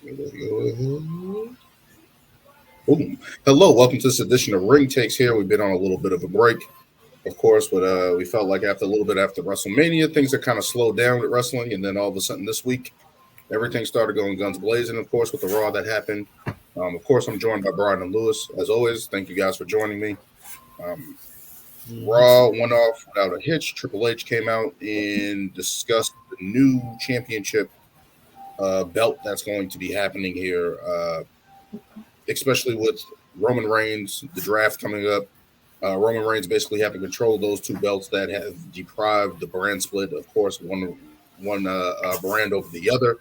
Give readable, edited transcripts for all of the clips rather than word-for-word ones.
Boom. Hello, welcome to this edition of Ring Takes. Here, we've been on a little bit of a break, of course, but we felt like after a little bit after WrestleMania, things had kind of slowed down with wrestling, and then all of a sudden this week, everything started going guns blazing. Of course, with the Raw that happened. Of course, I'm joined by Brian and Lewis as always. Thank you guys for joining me. Um, Raw went off without a hitch. Triple H came out and discussed the new championship belt that's going to be happening here, especially with Roman Reigns, the draft coming up. Roman Reigns basically having control of those two belts that have deprived the brand split, of course, one brand over the other.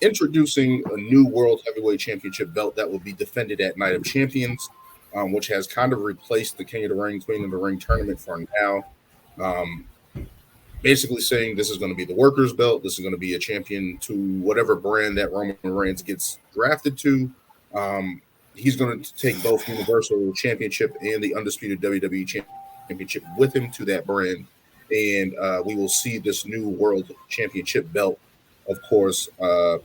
Introducing a new World Heavyweight Championship belt that will be defended at Night of Champions, which has kind of replaced the King of the Ring, Queen of the Ring tournament for now. Um, Basically saying this is going to be the workers' belt. This is going to be a champion to whatever brand that Roman Reigns gets drafted to. He's going to take both Universal Championship and the Undisputed WWE Championship with him to that brand. And we will see this new World Championship belt, of course, to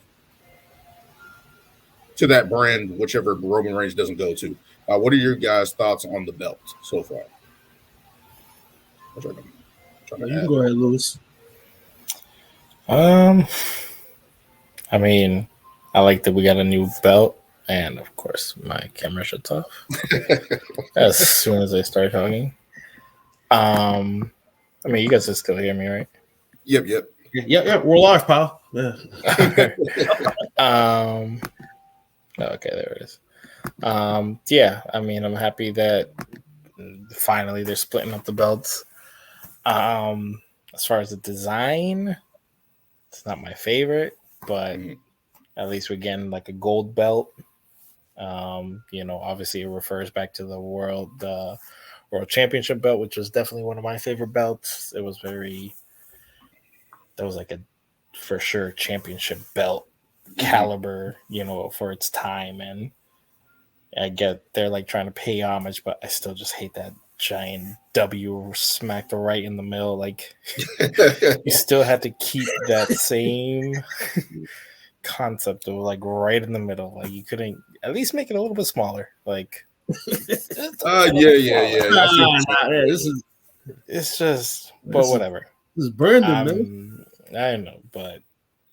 that brand, whichever Roman Reigns doesn't go to. What are your guys' thoughts on the belt so far? You can go ahead, Lewis. I mean, I like that we got a new belt, and of course, my camera shuts off as soon as I start talking. I mean, you guys can still hear me, right? Yep. We're live, pal. Yeah. Okay, there it is. Yeah, I mean, I'm happy that finally they're splitting up the belts. As far as the design, it's not my favorite, but at least we're getting like a gold belt. Obviously it refers back to the World Championship belt, which was definitely one of my favorite belts. That was like a for sure championship belt caliber, for its time. And I get they're like trying to pay homage, but I still just hate that giant W smacked right in the middle. Like you still had to keep that same concept of like right in the middle. Like you couldn't at least make it a little bit smaller. Like it's just but whatever. This is Brandon, man. I know, but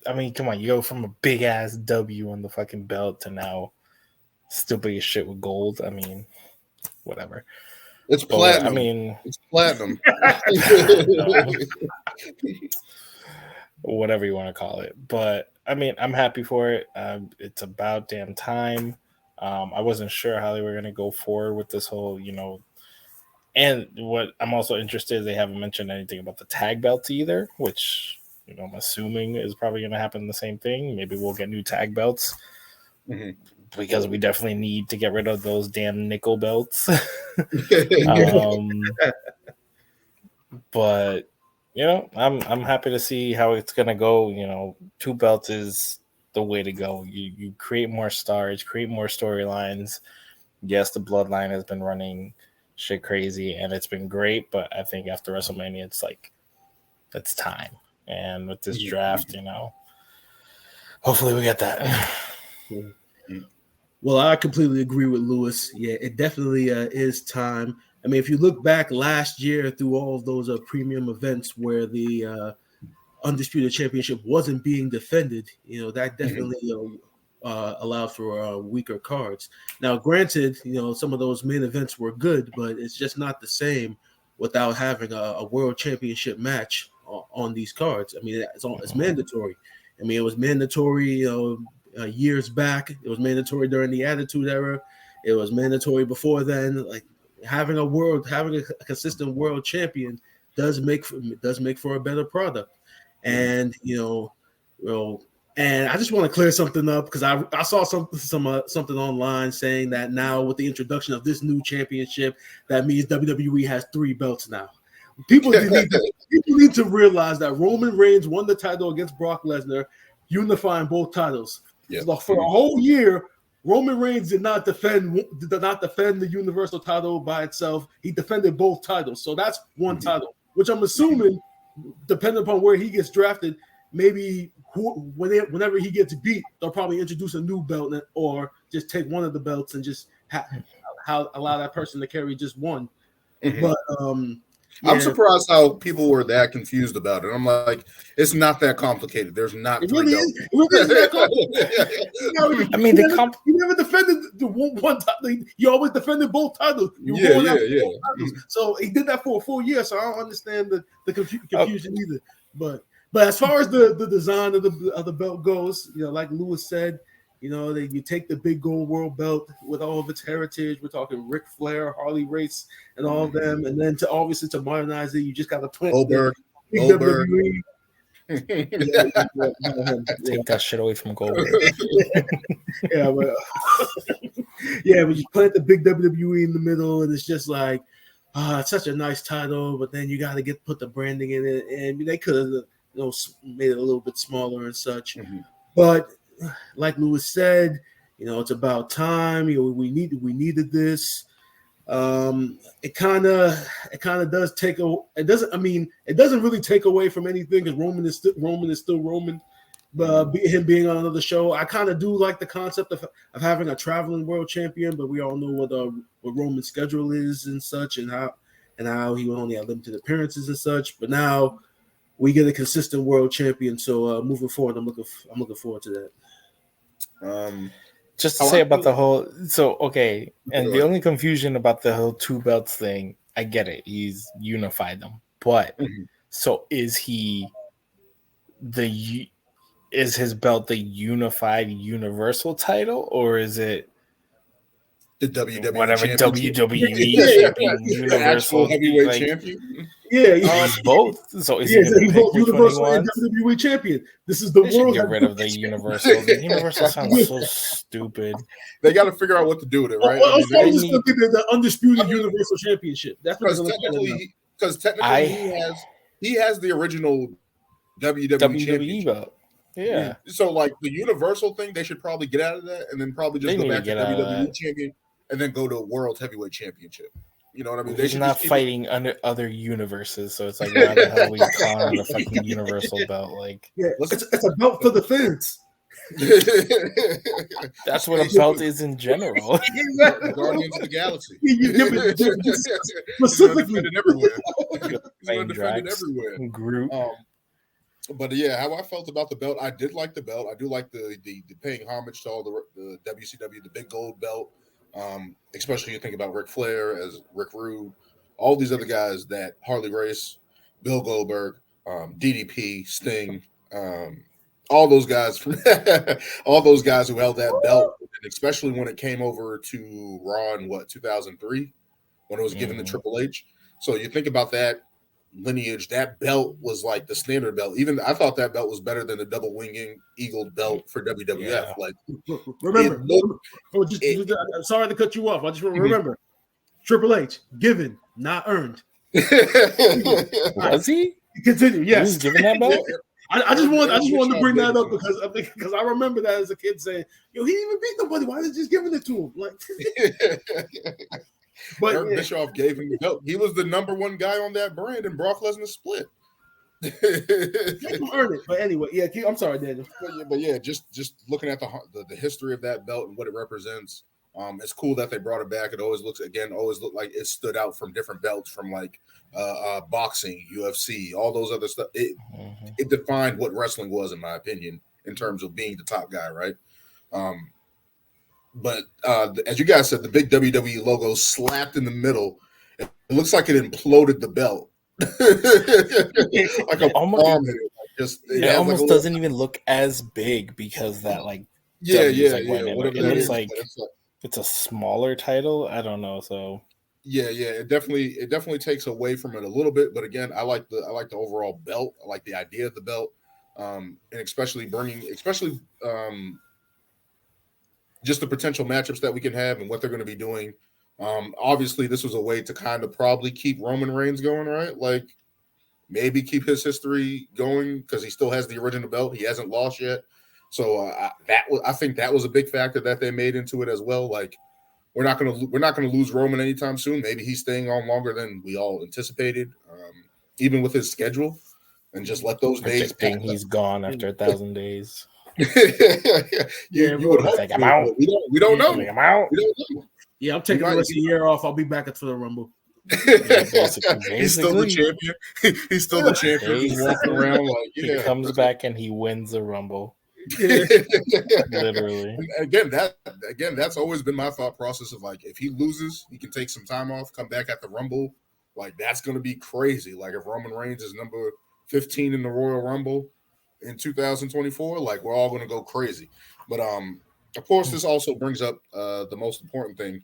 I mean, come on, you go from a big ass W on the fucking belt to now still big as shit with gold. I mean, whatever. It's platinum. It's platinum. Whatever you want to call it. But I mean, I'm happy for it. It's about damn time. I wasn't sure how they were going to go forward with this whole, and what I'm also interested is they haven't mentioned anything about the tag belts either, which, I'm assuming is probably going to happen the same thing. Maybe we'll get new tag belts. Because we definitely need to get rid of those damn nickel belts. But I'm happy to see how it's gonna go. Two belts is the way to go. You create more stars, create more storylines. Yes, the bloodline has been running shit crazy and it's been great, but I think after WrestleMania it's time. And with this draft, hopefully we get that. Well, I completely agree with Lewis. Yeah, it definitely is time. I mean, if you look back last year through all of those premium events where the Undisputed Championship wasn't being defended, that definitely allowed for weaker cards. Now, granted, some of those main events were good, but it's just not the same without having a World Championship match on these cards. I mean, it's mandatory. I mean, it was mandatory, years back. It was mandatory during the Attitude Era. It was mandatory before then. Like having a consistent world champion does make for a better product. And and I just want to clear something up because I saw something online saying that now with the introduction of this new championship, that means WWE has 3 belts now. People need to realize that Roman Reigns won the title against Brock Lesnar, unifying both titles. Yep. So for a whole year, Roman Reigns did not defend the Universal title by itself. He defended both titles. So that's one title, which I'm assuming, depending upon where he gets drafted, maybe whenever he gets beat, they'll probably introduce a new belt or just take one of the belts and just allow that person to carry just one. Mhm. But I'm surprised how people were that confused about it. I'm like, it's not that complicated. There's not it three really belts. is. It really isn't that complicated. I mean, you never defended the one title. You always defended both titles. Yeah. So he did that for a full year. So I don't understand the confusion either. But as far as the design of the belt goes, like Lewis said, that you take the big gold world belt with all of its heritage. We're talking Ric Flair, Harley Race, and all of them. And then to modernize it, you just got to plant Goldberg. WWE. Take that shit away from Goldberg. But you plant the big WWE in the middle, and it's just like, it's such a nice title. But then you got to put the branding in it, and they could have made it a little bit smaller and such. Mm-hmm. But like Lewis said, it's about time. We needed this. It kind of does take a. It doesn't. I mean, it doesn't really take away from anything because Roman is still Roman. But him being on another show, I kind of do like the concept of having a traveling world champion. But we all know what Roman's schedule is and such, and how he will only have limited appearances and such. But now we get a consistent world champion. So moving forward, I'm looking forward to that. Just to say about the whole, and the only confusion about the whole two belts thing, I get it. He's unified them, but so is his belt the unified universal title, or is it the WWE whatever WWE champion, universal heavyweight champion? He's both. So is he going to pick which one he wants? WWE champion. This is the world. Get rid of the universal. The universal sounds so stupid. They got to figure out what to do with it, right? The undisputed universal championship. That's because technically he has the original WWE belt. Yeah. So like the universal thing, they should probably get out of that and then probably just go back to WWE champion and then go to World Heavyweight Championship. You know what I mean? He's not fighting under other universes, so it's like, why the hell are we calling it a fucking universal belt? Like, it's a belt for the fans. That's what a belt is in general. Guardians of the Galaxy. Specifically, defended everywhere. Groot. But yeah, how I felt about the belt, I did like the belt. I do like the paying homage to all the WCW, the big gold belt. Especially you think about Ric Flair as Rick Rude, all these other guys that Harley Race, Bill Goldberg, DDP, Sting, all those guys who held that belt, and especially when it came over to Raw in 2003 when it was given to Triple H. So you think about that lineage, that belt was like the standard belt. Even I thought that belt was better than the double winging eagle belt for WWF. Yeah. Like, I'm sorry to cut you off. I just want to remember Triple H given, not earned. Was he? Continue. Yes, he was given that belt. I just wanted to bring that up because I remember that as a kid saying, "Yo, he didn't even beat nobody. Why is he just giving it to him?" Like. But Eric Bischoff gave him the belt. He was the number one guy on that brand, and Brock Lesnar split. Earn it, but anyway, I'm sorry, Daniel. But just looking at the history of that belt and what it represents, it's cool that they brought it back. It always looked like it stood out from different belts, from like boxing, UFC, all those other stuff. It defined what wrestling was, in my opinion, in terms of being the top guy, right? But as you guys said, the big WWE logo slapped in the middle. It looks like it imploded the belt. Like a bomb. It almost doesn't even look as big because that it's a smaller title. I don't know. So it definitely takes away from it a little bit. But again, I like the overall belt. I like the idea of the belt, and especially just the potential matchups that we can have and what they're going to be doing. Obviously, this was a way to kind of probably keep Roman Reigns going, right? Like maybe keep his history going because he still has the original belt. He hasn't lost yet. So I think that was a big factor that they made into it as well. Like we're not gonna lose Roman anytime soon. Maybe he's staying on longer than we all anticipated, even with his schedule. and just let those days pass. Predicting he's gone after 1,000 days. You would hope. Like, I'm out. We don't know. Like, I'm out. We don't know. Yeah, I'm taking the rest of the year off. I'll be back at the Rumble. Yeah, basically. He's still the champion. He's still the champion. He's walking around like he comes back and he wins the Rumble. Literally. And again, that's always been my thought process of like, if he loses, he can take some time off, come back at the Rumble. Like, that's going to be crazy. Like, if Roman Reigns is number 15 in the Royal Rumble in 2024, like, we're all going to go crazy. But of course, this also brings up the most important thing.